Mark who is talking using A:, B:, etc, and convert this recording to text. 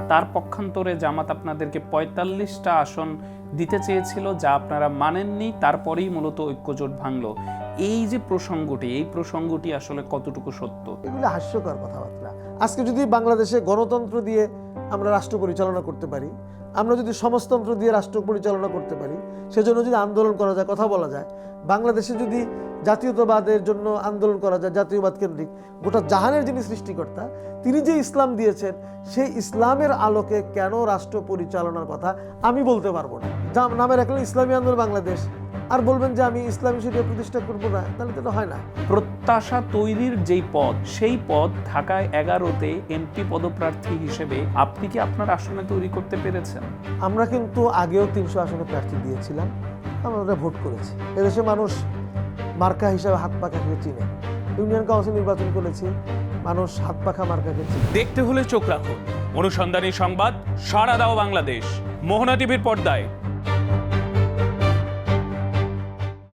A: তার পক্ষান্তরে জামাত আপনাদেরকে ৪৫টা আসন দিতে চেয়েছিল, যা আপনারা মানেননি, তারপরেই মূলত ঐক্যজোট ভাঙলো। এই যে প্রসঙ্গটি আসলে কতটুকু সত্য?
B: এগুলো হাস্যকর কথাবার্তা। আজকে যদি বাংলাদেশে গণতন্ত্র দিয়ে আমরা রাষ্ট্র পরিচালনা করতে পারি, আমরা যদি সমাজতন্ত্র দিয়ে রাষ্ট্র পরিচালনা করতে পারি, সেজন্য যদি আন্দোলন করা যায়, কথা বলা যায়, বাংলাদেশে যদি জাতীয়তাবাদের জন্য আন্দোলন করা যায়, জাতীয়বাদ কেন্দ্রিক, গোটা জাহানের যিনি সৃষ্টিকর্তা, তিনি যে ইসলাম দিয়েছেন, সেই ইসলামের আলোকে কেন রাষ্ট্র পরিচালনার কথা আমি বলতে পারবো না? নামে রাখলেন ইসলামী আন্দোলন বাংলাদেশ, আর বলবেন যে আমি ইসলামী শরিয়া প্রতিষ্ঠা করবো না, তাহলে তো হয় না।
A: প্রত্যাশা তৈরির যেই পদ, সেই পদ ঢাকায় 11তে এমপি পদপ্রার্থী হিসেবে আপনি কি আপনার আসনে তৈরি করতে পেরেছেন?
B: আমরা কিন্তু আগেও 300 আসনে প্রার্থী দিয়েছিলাম, আমরা ভোট করেছি। এদেশে মানুষ মার্কা হিসাবে হাত পাখাকে চিনে। ইউনিয়ন কাউন্সিল নির্বাচন করেছি, মানুষ হাত পাখা মার্কাকে চিনে।
A: দেখতে হলে চোখ রাখুন অনুসন্ধানী সংবাদ, সাড়া দাও বাংলাদেশ, মোহনা টিভির পর্দায়।